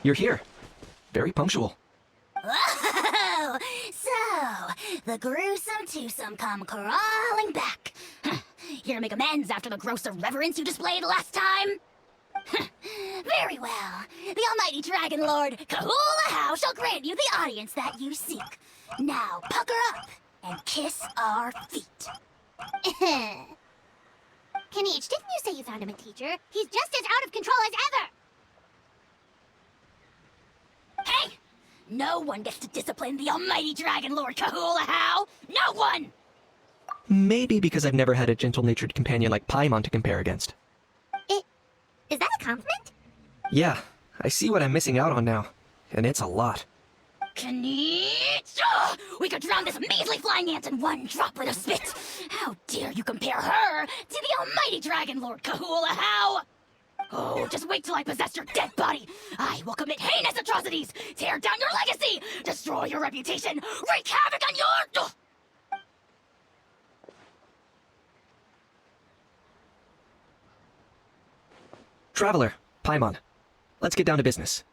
You're here. Very punctual. Whoa! So, the gruesome twosome come crawling back. Here to make amends after the gross irreverence you displayed last time? Very well. The almighty Dragon Lord, Kahula How, shall grant you the audience that you seek. Now, pucker up and kiss our feet. Kenich, didn't you say you found him a teacher? He's just as out of control as ever! Hey! No one gets to discipline the almighty Dragon Lord Kahula How! No one! Maybe because I've never had a gentle-natured companion like Paimon to compare against. Is that a compliment? Yeah, I see what I'm missing out on now. And it's a lot. Kenich! We could drown this measly flying ant in one droplet of spit! How dare you compare her to the almighty Dragon Lord Kahula How! Oh, just wait till I possess your dead body! I will commit heinous atrocities, tear down your legacy, destroy your reputation, wreak havoc on your... Traveler, Paimon, let's get down to business.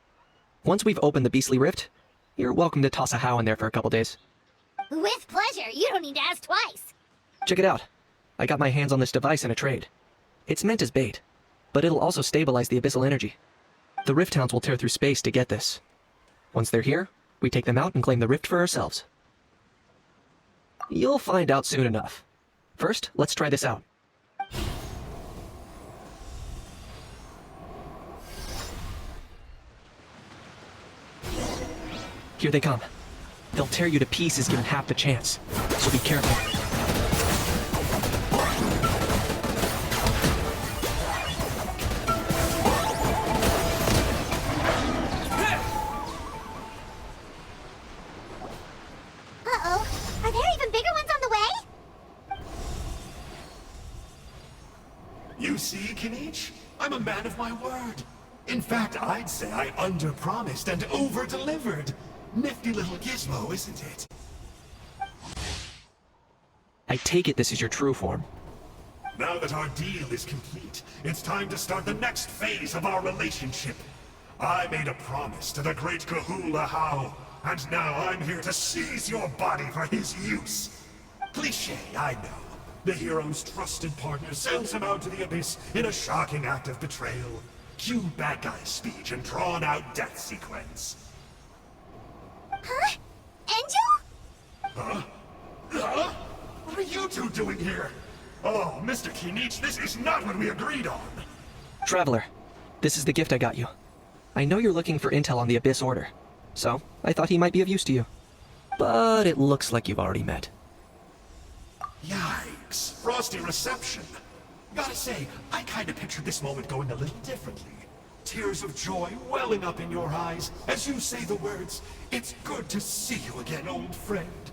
Once we've opened the beastly rift, you're welcome to toss a How in there for a couple days. With pleasure. You don't need to ask twice. Check it out. I got my hands on this device in a trade. It's meant as bait, but it'll also stabilize the abyssal energy. The Rift Hounds will tear through space to get this. Once they're here, we take them out and claim the rift for ourselves. You'll find out soon enough. First, let's try this out. Here they come. They'll tear you to pieces given half the chance, so be careful. Uh-oh. Are there even bigger ones on the way? You see, Kenich? I'm a man of my word. In fact, I'd say I under-promised and over-delivered. Nifty little gizmo, isn't it? I take it this is your true form. Now that our deal is complete, it's time to start the next phase of our relationship. I made a promise to the great Kahula How, and now I'm here to seize your body for his use. Cliché, I know. The hero's trusted partner sends him out to the abyss in a shocking act of betrayal. Cue bad guy speech and drawn-out death sequence. Huh? Angel? Huh? Huh? What are you two doing here? Oh, Mr. Kenich, this is not what we agreed on. Traveler, this is the gift I got you. I know you're looking for intel on the Abyss Order, so I thought he might be of use to you. But it looks like you've already met. Yikes. Frosty reception. Gotta say, I kinda pictured this moment going a little differently. Tears of joy welling up in your eyes as you say the words, "It's good to see you again, old friend."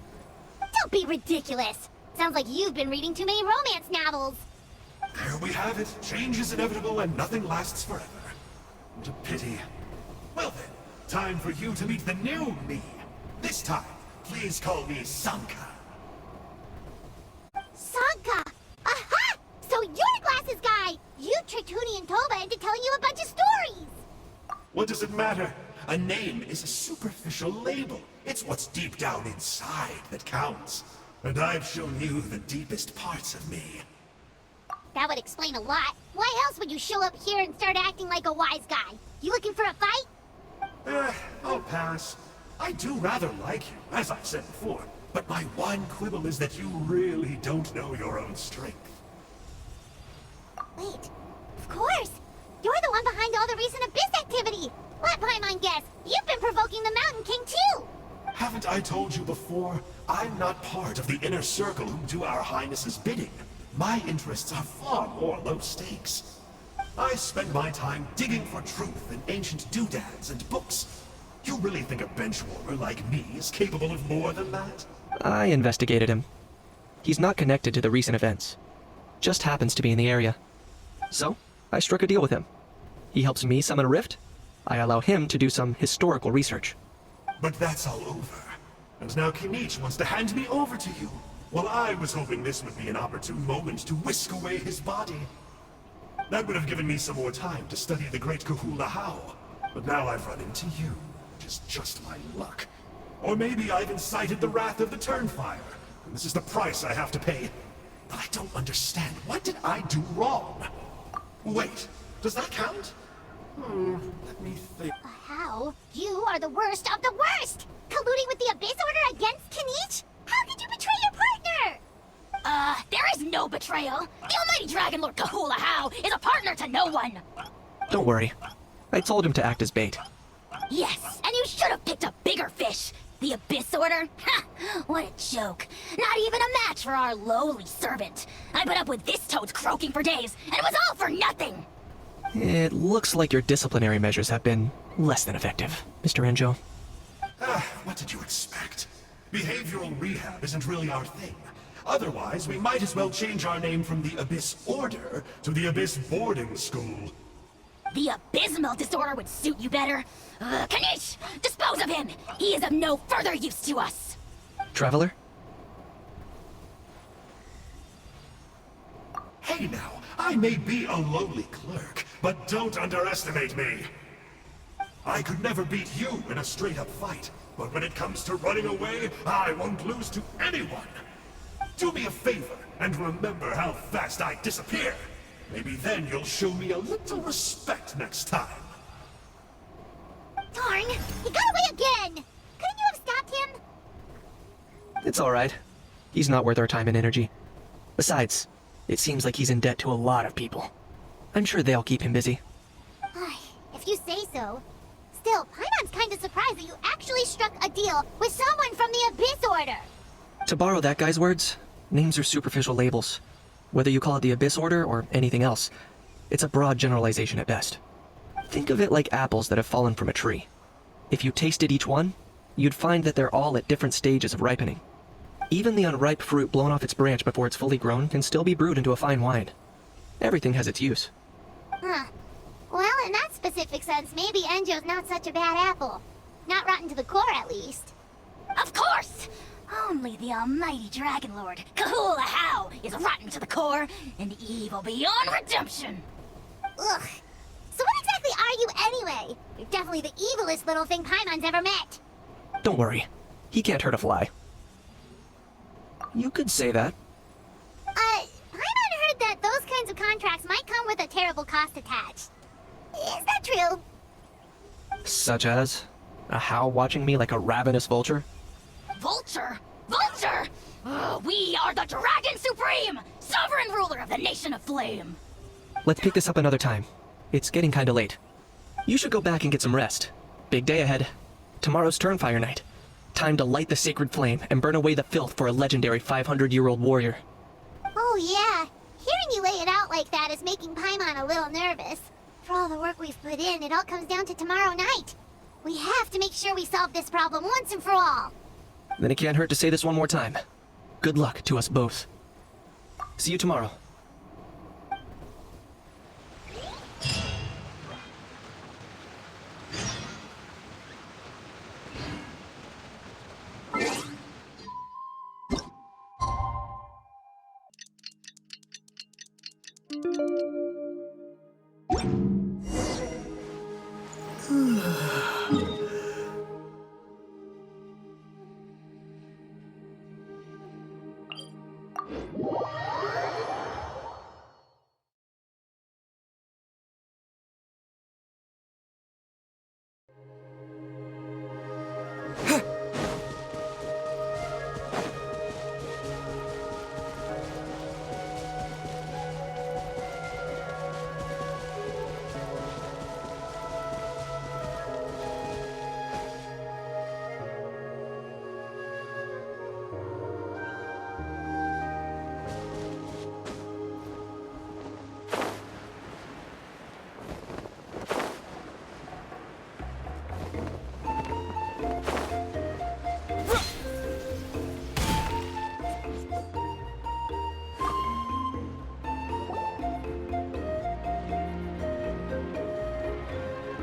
Don't be ridiculous. Sounds like you've been reading too many romance novels. There we have it. Change is inevitable and nothing lasts forever. What a pity. Well then, time for you to meet the new me. This time, please call me Sanka. Sanka! Aha! So you're the glasses guy! You tricked Huni and Toba into telling you a bunch of stories! What does it matter? A name is a superficial label. It's what's deep down inside that counts. And I've shown you the deepest parts of me. That would explain a lot. Why else would you show up here and start acting like a wise guy? You looking for a fight? I'll pass. I do rather like you, as I've said before. But my one quibble is that you really don't know your own strength. Wait, of course! You're the one behind all the recent Abyss activity! Let Paimon guess, you've been provoking the Mountain King too! Haven't I told you before? I'm not part of the inner circle who do our Highness's bidding. My interests are far more low stakes. I spend my time digging for truth in ancient doodads and books. You really think a benchwarmer like me is capable of more than that? I investigated him. He's not connected to the recent events. Just happens to be in the area. So, I struck a deal with him. He helps me summon a rift. I allow him to do some historical research. But that's all over. And now Kenich wants to hand me over to you. Well, I was hoping this would be an opportune moment to whisk away his body. That would have given me some more time to study the great Kahula How. But now I've run into you, which is just my luck. Or maybe I've incited the wrath of the Trunfire, and this is the price I have to pay. But I don't understand. What did I do wrong? Wait, does that count? Let me think. How? You are the worst of the worst! Colluding with the Abyss Order against Kenich? How could you betray your partner? There is no betrayal. The almighty Dragon Lord Kahula How is a partner to no one. Don't worry. I told him to act as bait. Yes, and you should have picked a bigger fish. The Abyss Order? Ha! What a joke. Not even a match for our lowly servant. I put up with this toad's croaking for days, and it was all for nothing. It looks like your disciplinary measures have been less than effective, Mr. Enjo. What did you expect? Behavioral rehab isn't really our thing. Otherwise, we might as well change our name from the Abyss Order to the Abyss Boarding School. The abysmal disorder would suit you better. Kenich, dispose of him. He is of no further use to us. Traveler? Hey now, I may be a lowly clerk, but don't underestimate me. I could never beat you in a straight-up fight, but when it comes to running away, I won't lose to anyone. Do me a favor and remember how fast I disappear. Maybe then you'll show me a little respect next time. Darn! He got away again! Couldn't you have stopped him? It's alright. He's not worth our time and energy. Besides, it seems like he's in debt to a lot of people. I'm sure they'll keep him busy. If you say so. Still, Paimon's kinda surprised that you actually struck a deal with someone from the Abyss Order! To borrow that guy's words, names are superficial labels. Whether you call it the Abyss Order or anything else, it's a broad generalization at best. Think of it like apples that have fallen from a tree. If you tasted each one, you'd find that they're all at different stages of ripening. Even the unripe fruit blown off its branch before it's fully grown can still be brewed into a fine wine. Everything has its use. Huh. Well, in that specific sense, maybe Enjo's not such a bad apple. Not rotten to the core, at least. Of course! Only the almighty Dragon Lord, Kahula How, is rotten to the core and evil beyond redemption. Ugh. So what exactly are you anyway? You're definitely the evilest little thing Paimon's ever met. Don't worry. He can't hurt a fly. You could say that. Paimon heard that those kinds of contracts might come with a terrible cost attached. Is that true? Such as? A How watching me like a ravenous vulture? Vulture? Vulture! We are the Dragon Supreme, sovereign ruler of the Nation of Flame. Let's pick this up another time. It's getting kinda late. You should go back and get some rest. Big day ahead. Tomorrow's Trunfire night. Time to light the sacred flame and burn away the filth for a legendary 500-year-old warrior. Oh yeah. Hearing you lay it out like that is making Paimon a little nervous. For all the work we've put in, it all comes down to tomorrow night. We have to make sure we solve this problem once and for all. Then it can't hurt to say this one more time. Good luck to us both. See you tomorrow.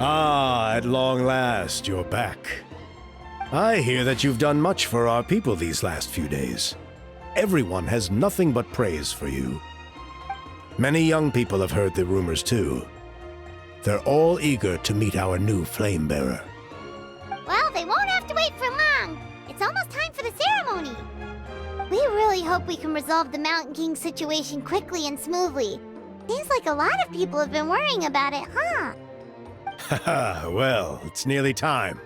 Ah, at long last, you're back. I hear that you've done much for our people these last few days. Everyone has nothing but praise for you. Many young people have heard the rumors too. They're all eager to meet our new flame bearer. Well, they won't have to wait for long. It's almost time for the ceremony. We really hope we can resolve the Mountain King situation quickly and smoothly. Seems like a lot of people have been worrying about it, huh? Haha, well, it's nearly time.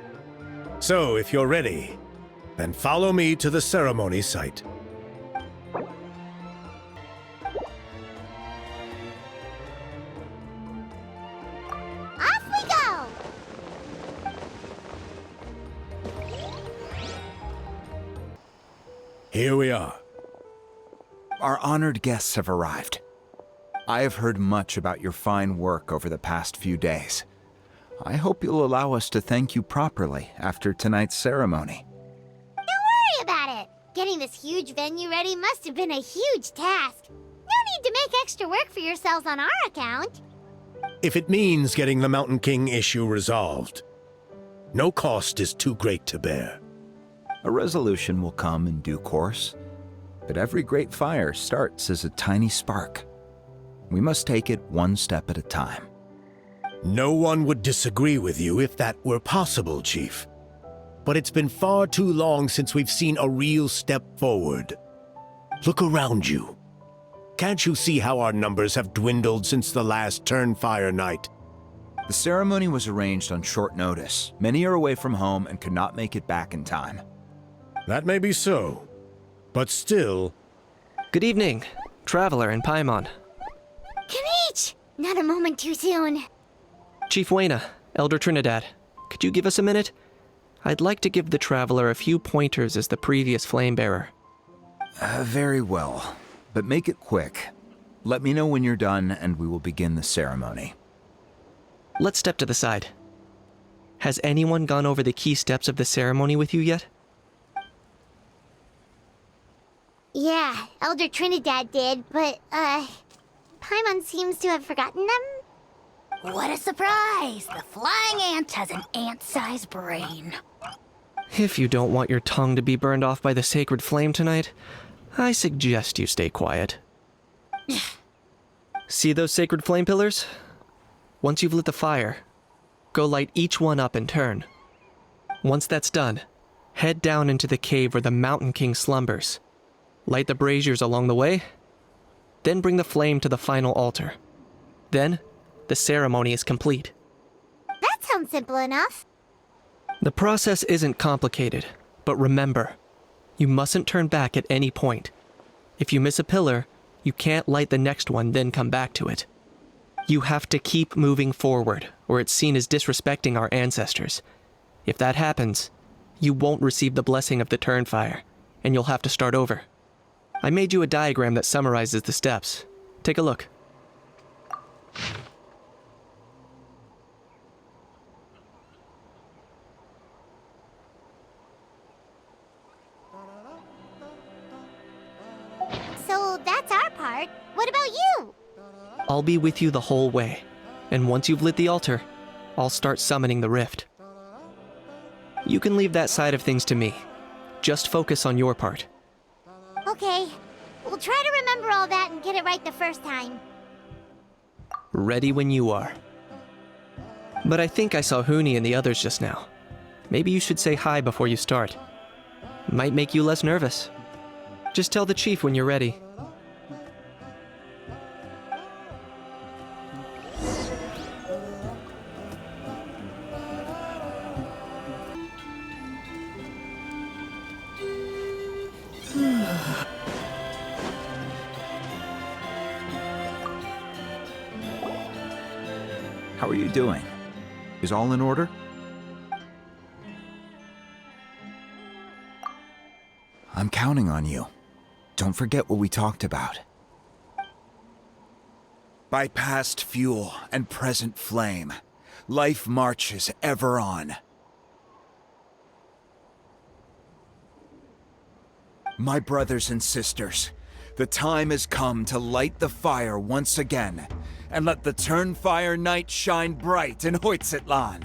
So, if you're ready, then follow me to the ceremony site. Off we go! Here we are. Our honored guests have arrived. I have heard much about your fine work over the past few days. I hope you'll allow us to thank you properly after tonight's ceremony. Don't worry about it. Getting this huge venue ready must have been a huge task. No need to make extra work for yourselves on our account. If it means getting the Mountain King issue resolved, no cost is too great to bear. A resolution will come in due course, but every great fire starts as a tiny spark. We must take it one step at a time. No one would disagree with you if that were possible, Chief. But it's been far too long since we've seen a real step forward. Look around you. Can't you see how our numbers have dwindled since the last Trunfire night? The ceremony was arranged on short notice. Many are away from home and could not make it back in time. That may be so, but still... Good evening, Traveler and Paimon. Kenich! Not a moment too soon. Chief Wayna, Elder Trinidad, could you give us a minute? I'd like to give the Traveler a few pointers as the previous flame bearer. Very well, but make it quick. Let me know when you're done and we will begin the ceremony. Let's step to the side. Has anyone gone over the key steps of the ceremony with you yet? Yeah, Elder Trinidad did, but, Paimon seems to have forgotten them? What a surprise! The flying ant has an ant-sized brain. If you don't want your tongue to be burned off by the sacred flame tonight, I suggest you stay quiet. See those sacred flame pillars? Once you've lit the fire, go light each one up in turn. Once that's done, head down into the cave where the Mountain King slumbers. Light the braziers along the way, then bring the flame to the final altar. Then, the ceremony is complete. That sounds simple enough. The process isn't complicated, but remember, you mustn't turn back at any point. If you miss a pillar, you can't light the next one, then come back to it. You have to keep moving forward, or it's seen as disrespecting our ancestors. If that happens, you won't receive the blessing of the Trunfire, and you'll have to start over. I made you a diagram that summarizes the steps. Take a look. So that's our part. What about you? I'll be with you the whole way, and once you've lit the altar, I'll start summoning the rift. You can leave that side of things to me. Just focus on your part. Okay, we'll try to remember all that and get it right the first time. Ready when you are. But I think I saw Huni and the others just now. Maybe you should say hi before you start. Might make you less nervous. Just tell the chief when you're ready. How are you doing? Is all in order? I'm counting on you. Don't forget what we talked about. By past fuel and present flame, life marches ever on. My brothers and sisters, the time has come to light the fire once again, and let the Trunfire night shine bright in Hoytzitlan.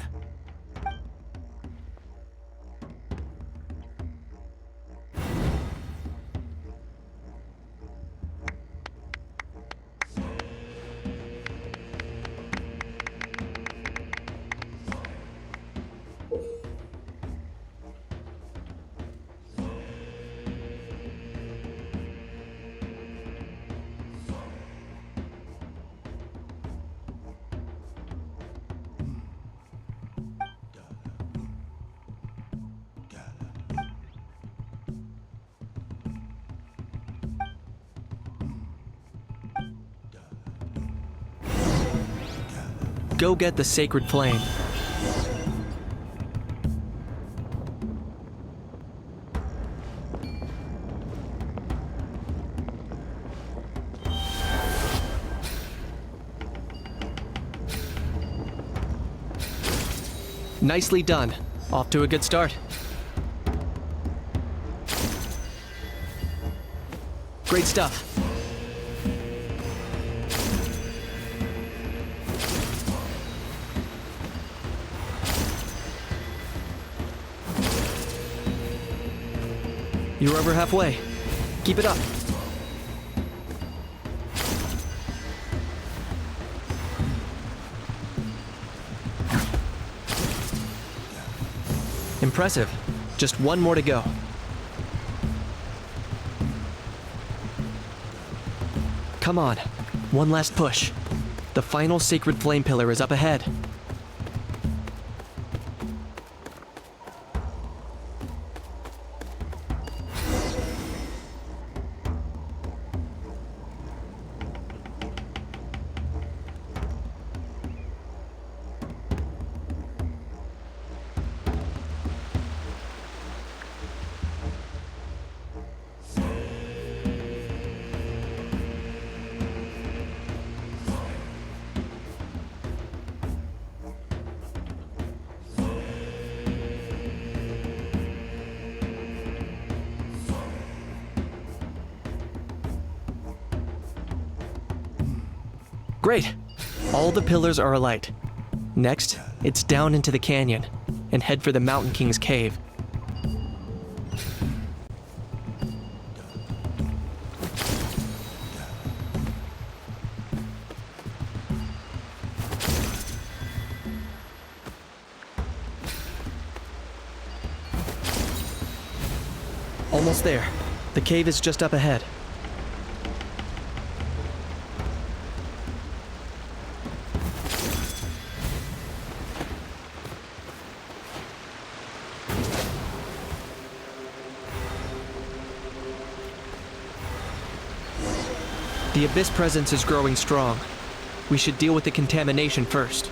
go get the sacred flame. Nicely done. Off to a good start. Great stuff. You're over halfway. Keep it up. Impressive. Just one more to go. Come on. One last push. The final sacred flame pillar is up ahead. Great! All the pillars are alight. Next, it's down into the canyon, and head for the Mountain King's cave. Almost there. The cave is just up ahead. The Abyss presence is growing strong. We should deal with the contamination first.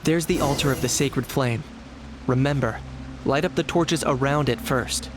There's the altar of the sacred flame. Remember, light up the torches around it first.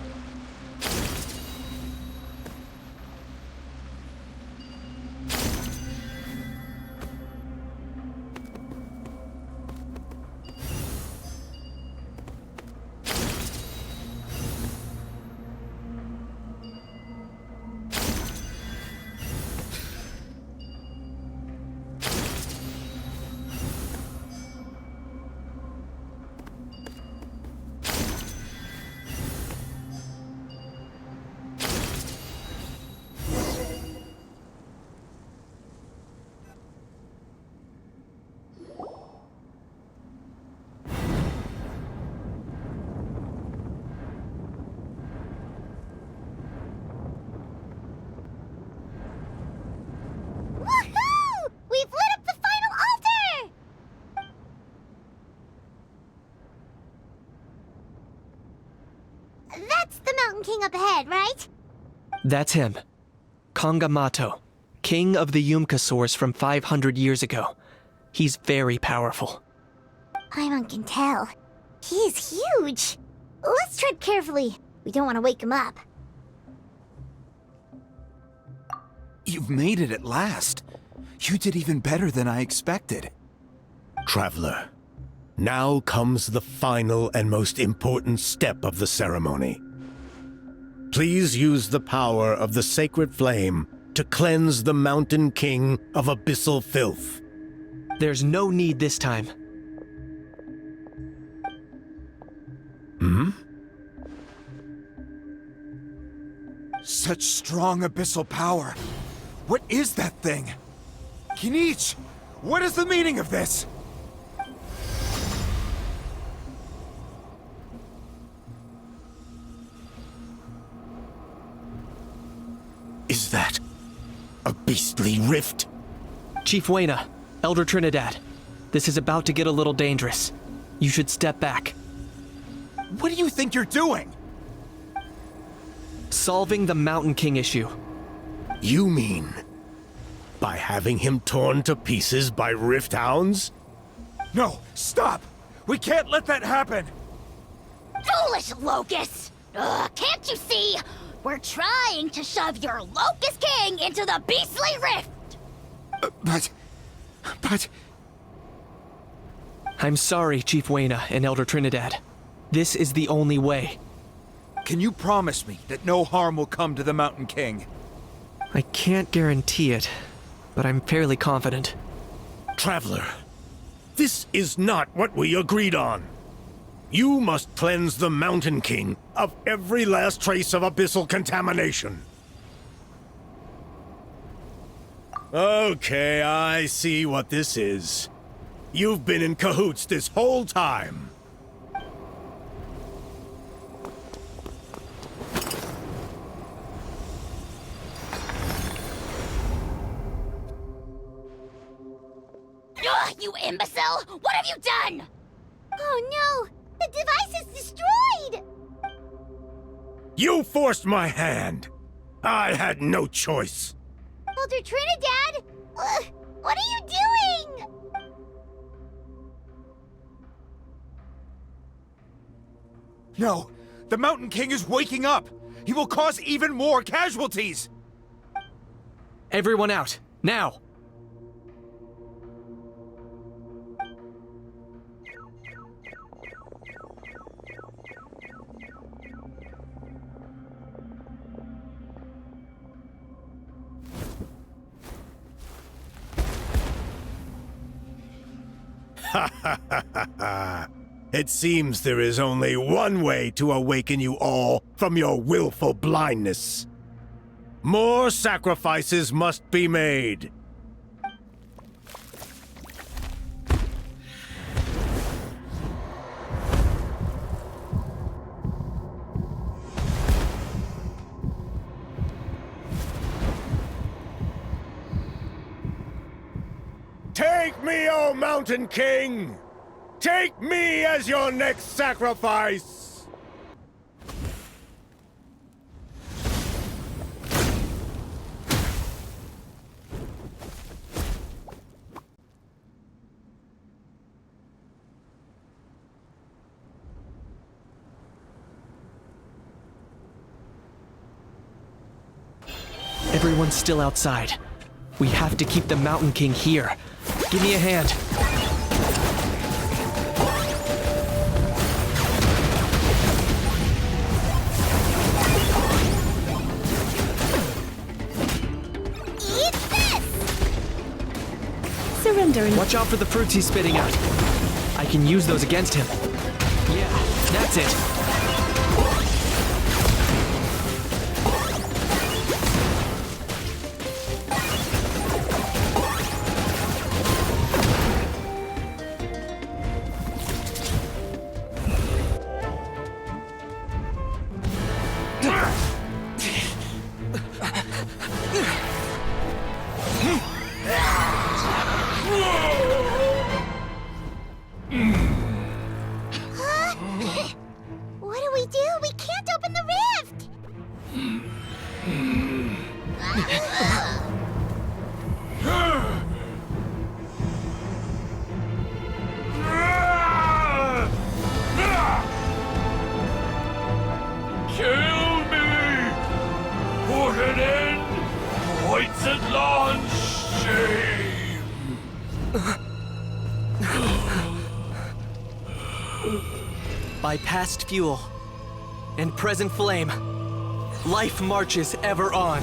Woohoo! We've lit up the final altar! That's the Mountain King up ahead, right? That's him. Kangamato, king of the Yumkasaurs from 500 years ago. He's very powerful. Paimon can tell. He is huge. Let's tread carefully. We don't want to wake him up. You've made it at last. You did even better than I expected. Traveler, now comes the final and most important step of the ceremony. Please use the power of the sacred flame to cleanse the Mountain King of abyssal filth. There's no need this time. Such strong abyssal power. What is that thing? Kenich, what is the meaning of this? Is that a beastly rift? Chief Wayna, Elder Trinidad, this is about to get a little dangerous. You should step back. What do you think you're doing? Solving the Mountain King issue. You mean by having him torn to pieces by rift hounds? No, stop! We can't let that happen! Foolish Locust! Can't you see? We're trying to shove your Locust King into the beastly rift! But... I'm sorry, Chief Wayna and Elder Trinidad. This is the only way. Can you promise me that no harm will come to the Mountain King? I can't guarantee it, but I'm fairly confident. Traveler, this is not what we agreed on. You must cleanse the Mountain King of every last trace of abyssal contamination. Okay, I see what this is. You've been in cahoots this whole time. Ugh, you imbecile! What have you done? Oh no! The device is destroyed! You forced my hand. I had no choice. Elder Trinidad! What are you doing? No, the Mountain King is waking up! He will cause even more casualties! Everyone out, now! It seems there is only one way to awaken you all from your willful blindness. More sacrifices must be made. Take me, O Mountain King! Take me as your next sacrifice! Everyone's still outside. We have to keep the Mountain King here. Give me a hand. Eat this! Surrender and Watch out for the fruits he's spitting out. I can use those against him. Yeah, that's it. What do we do? We can't open the rift! Kill me! Put an end! Points at launch! Shame! By past fuel and present flame, life marches ever on.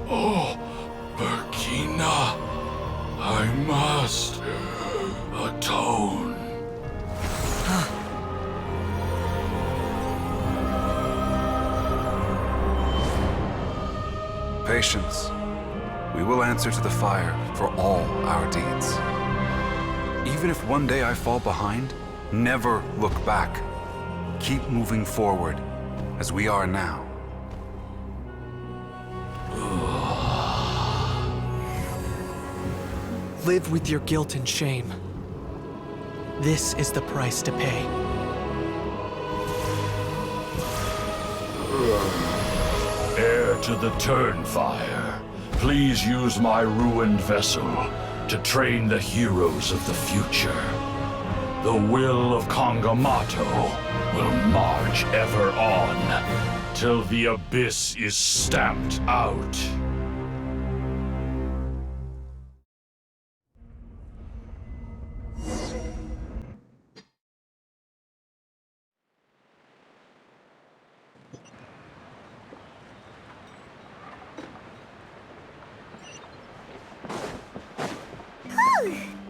Oh, Burkina, I must atone. Patience. We will answer to the fire for all our deeds. Even if one day I fall behind, never look back. Keep moving forward, as we are now. Live with your guilt and shame. This is the price to pay. Heir to the Trunfire, please use my ruined vessel to train the heroes of the future. The will of Kangamato will march ever on, till the abyss is stamped out.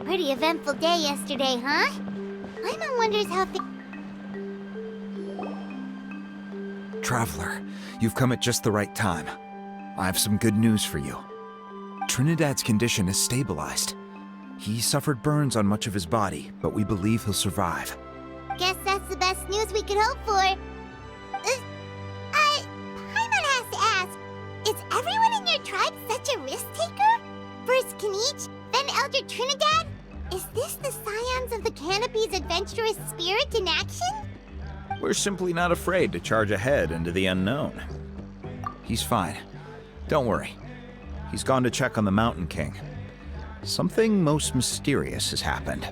Pretty eventful day yesterday, huh? Paimon wonders how Traveler, you've come at just the right time. I have some good news for you. Trinidad's condition is stabilized. He suffered burns on much of his body, but we believe he'll survive. Guess that's the best news we could hope for. Paimon has to ask, is everyone in your tribe such a risk taker? First Kenich, then Elder Trinidad? Is this the scions of the Canopy's adventurous spirit in action? We're simply not afraid to charge ahead into the unknown. He's fine. Don't worry. He's gone to check on the Mountain King. Something most mysterious has happened.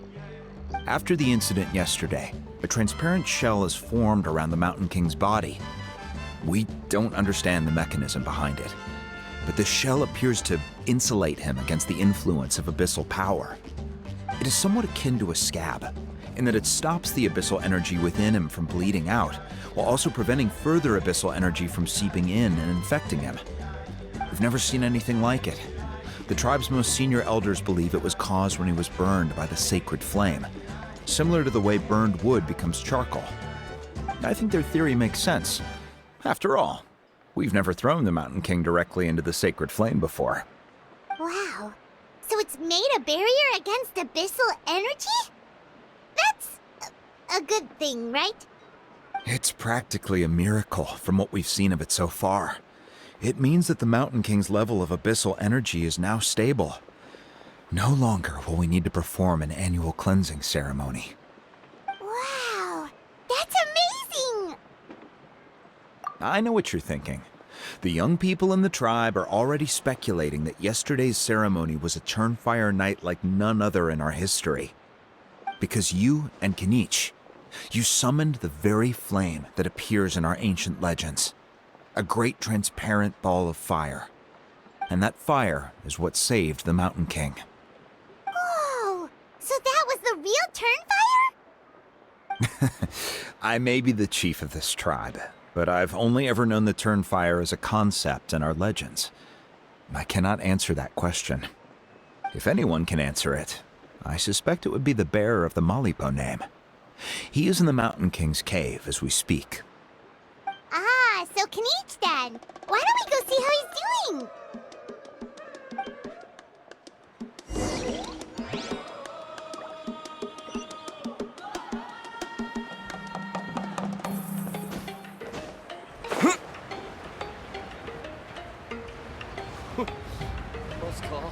After the incident yesterday, a transparent shell is formed around the Mountain King's body. We don't understand the mechanism behind it, but the shell appears to insulate him against the influence of abyssal power. It is somewhat akin to a scab, in that it stops the abyssal energy within him from bleeding out, while also preventing further abyssal energy from seeping in and infecting him. We've never seen anything like it. The tribe's most senior elders believe it was caused when he was burned by the sacred flame, similar to the way burned wood becomes charcoal. I think their theory makes sense. After all, we've never thrown the Mountain King directly into the sacred flame before. Wow. So it's made a barrier against abyssal energy? That's a good thing, right? It's practically a miracle from what we've seen of it so far. It means that the Mountain King's level of abyssal energy is now stable. No longer will we need to perform an annual cleansing ceremony. Wow. That's amazing! I know what you're thinking. The young people in the tribe are already speculating that yesterday's ceremony was a Trunfire night like none other in our history. Because you and Kenich, you summoned the very flame that appears in our ancient legends. A great transparent ball of fire. And that fire is what saved the Mountain King. Whoa! So that was the real Trunfire? I may be the chief of this tribe, but I've only ever known the Trunfire as a concept in our legends. I cannot answer that question. If anyone can answer it, I suspect it would be the bearer of the Malipo name. He is in the Mountain King's cave as we speak. Ah, so Kenich then. Why don't we go see how he's doing? Close call.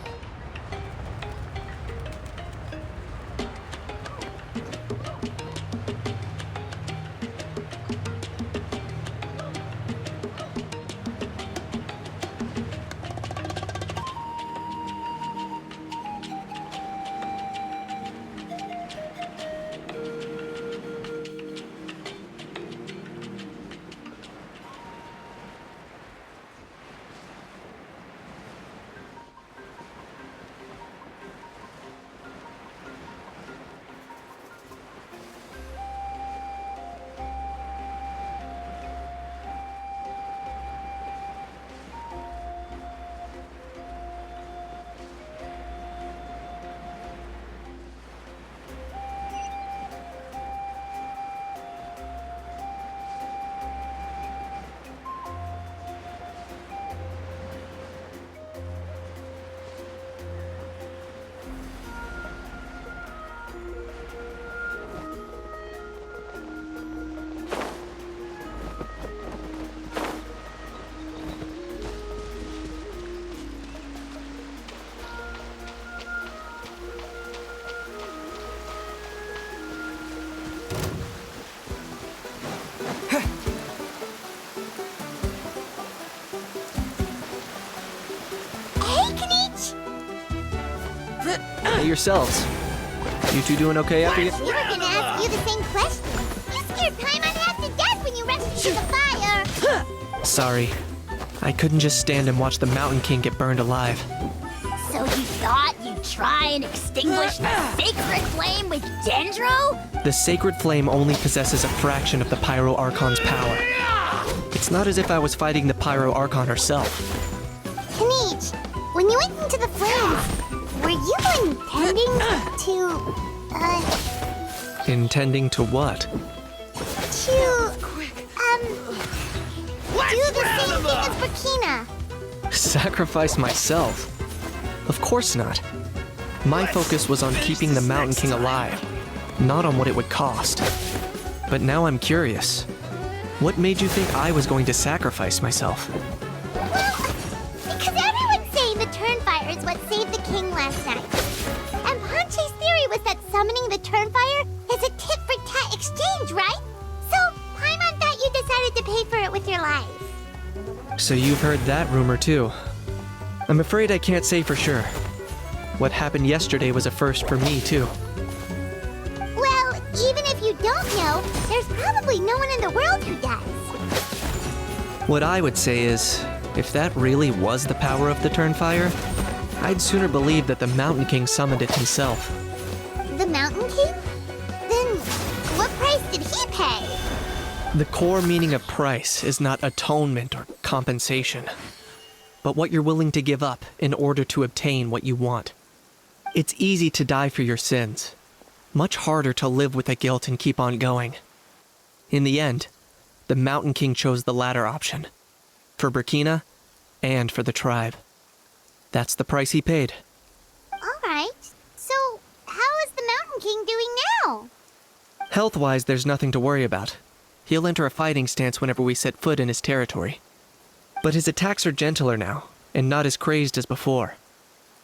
Hey, Kenich! Hey yourselves. You two doing okay after you? We were gonna ask you the same question. You scared Paimon half to death when you rushed into the fire. Sorry. I couldn't just stand and watch the Mountain King get burned alive. So you thought you'd try and extinguish the sacred flame with Dendro? The sacred flame only possesses a fraction of the Pyro Archon's power. It's not as if I was fighting the Pyro Archon herself. Kenich, when you went into the flames, were you intending to, Intending to what? do the same thing as Burkina? Sacrifice myself? Of course not. My focus was on keeping the Mountain King alive, not on what it would cost. But now I'm curious. What made you think I was going to sacrifice myself? Well, because everyone's saying the Trunfire is what saved the king last night. And Ponche's theory was that summoning the Trunfire is a tit-for-tat exchange, right? So, Paimon thought you decided to pay for it with your life. So you've heard that rumor too. I'm afraid I can't say for sure. What happened yesterday was a first for me too. Well, even if you don't know, there's probably no one in the world who does. What I would say is, if that really was the power of the Trunfire, I'd sooner believe that the Mountain King summoned it himself. The Mountain King? Then, what price did he pay? The core meaning of price is not atonement or compensation, but what you're willing to give up in order to obtain what you want. It's easy to die for your sins, much harder to live with the guilt and keep on going. In the end, the Mountain King chose the latter option, for Burkina and for the tribe. That's the price he paid. Alright, so how is the Mountain King doing now? Health-wise, there's nothing to worry about. He'll enter a fighting stance whenever we set foot in his territory. But his attacks are gentler now, and not as crazed as before.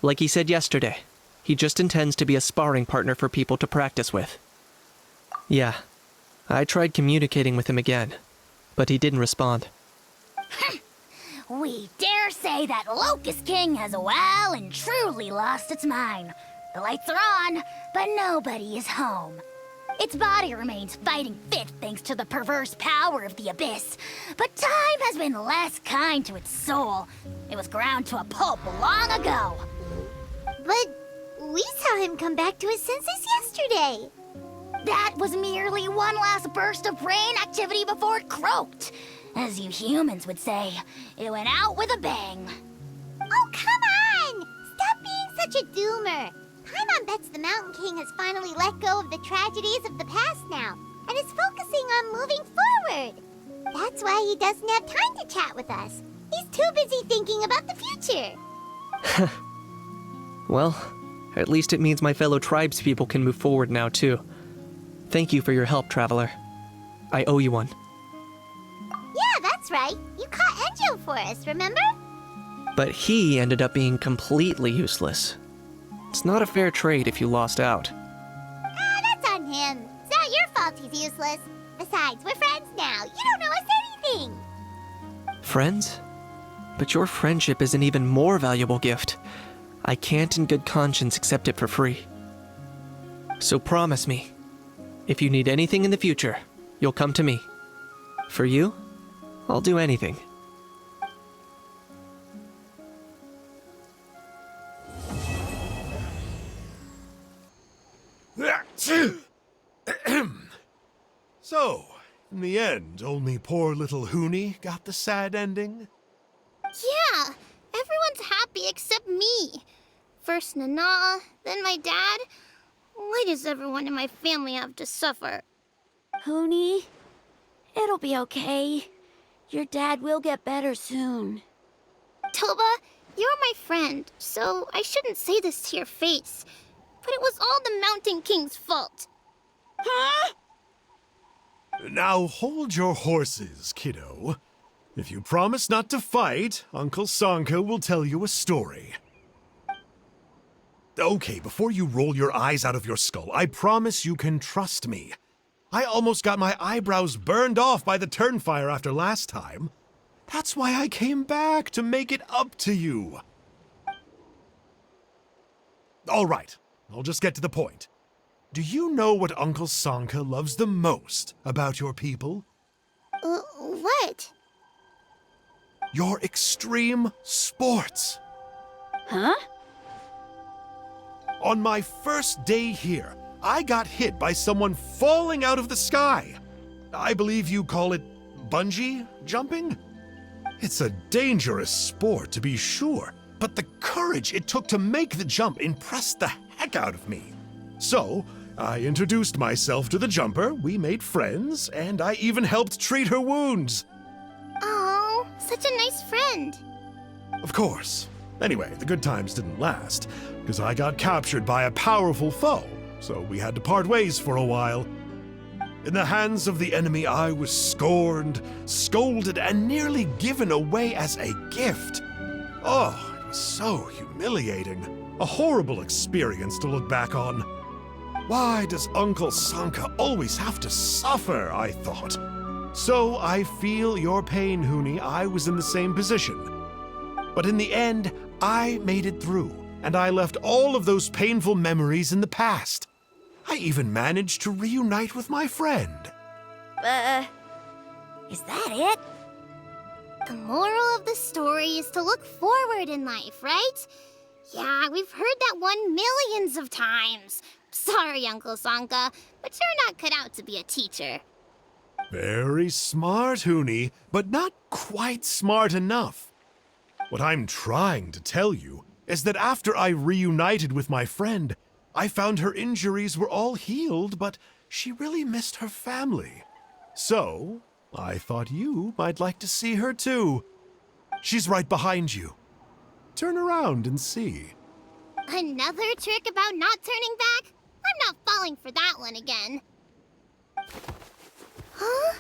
Like he said yesterday, he just intends to be a sparring partner for people to practice with. Yeah, I tried communicating with him again, but he didn't respond. We dare say that Locust King has well and truly lost its mind. The lights are on, but nobody is home. Its body remains fighting fit thanks to the perverse power of the Abyss. But time has been less kind to its soul. It was ground to a pulp long ago. But we saw him come back to his senses yesterday. That was merely one last burst of brain activity before it croaked. As you humans would say, it went out with a bang. Oh, come on! Stop being such a doomer. Paimon bets the Mountain King has finally let go of the tragedies of the past now, and is focusing on moving forward. That's why he doesn't have time to chat with us. He's too busy thinking about the future. Well, at least it means my fellow tribespeople can move forward now, too. Thank you for your help, Traveler. I owe you one. Yeah, that's right. You caught Enjo for us, remember? But he ended up being completely useless. It's not a fair trade if you lost out. Ah, that's on him. It's not your fault he's useless. Besides, we're friends now. You don't know us anything. Friends? But your friendship is an even more valuable gift. I can't in good conscience accept it for free. So promise me, if you need anything in the future, you'll come to me. For you, I'll do anything. So, in the end, only poor little Huni got the sad ending? Yeah, everyone's happy except me. First Nana, then my dad. Why does everyone in my family have to suffer? Huni, it'll be okay. Your dad will get better soon. Toba, you're my friend, so I shouldn't say this to your face. But it was all the Mountain King's fault. Huh? Now hold your horses, kiddo. If you promise not to fight, Uncle Sanka will tell you a story. Okay, before you roll your eyes out of your skull, I promise you can trust me. I almost got my eyebrows burned off by the Trunfire after last time. That's why I came back, to make it up to you. All right, I'll just get to the point. Do you know what Uncle Sanka loves the most about your people? What? Your extreme sports. Huh? On my first day here, I got hit by someone falling out of the sky. I believe you call it bungee jumping? It's a dangerous sport, to be sure, but the courage it took to make the jump impressed the heck out of me. So, I introduced myself to the jumper, we made friends, and I even helped treat her wounds. Oh, such a nice friend. Of course. Anyway, the good times didn't last, because I got captured by a powerful foe, so we had to part ways for a while. In the hands of the enemy, I was scorned, scolded, and nearly given away as a gift. Oh, it was so humiliating. A horrible experience to look back on. Why does Uncle Sanka always have to suffer, I thought. So I feel your pain, Huni. I was in the same position. But in the end, I made it through, and I left all of those painful memories in the past. I even managed to reunite with my friend. Is that it? The moral of the story is to look forward in life, right? Yeah, we've heard that one millions of times. Sorry, Uncle Sanka, but you're not cut out to be a teacher. Very smart, Huni, but not quite smart enough. What I'm trying to tell you is that after I reunited with my friend, I found her injuries were all healed, but she really missed her family. So, I thought you might like to see her too. She's right behind you. Turn around and see. Another trick about not turning back? I'm not falling for that one again. Huh?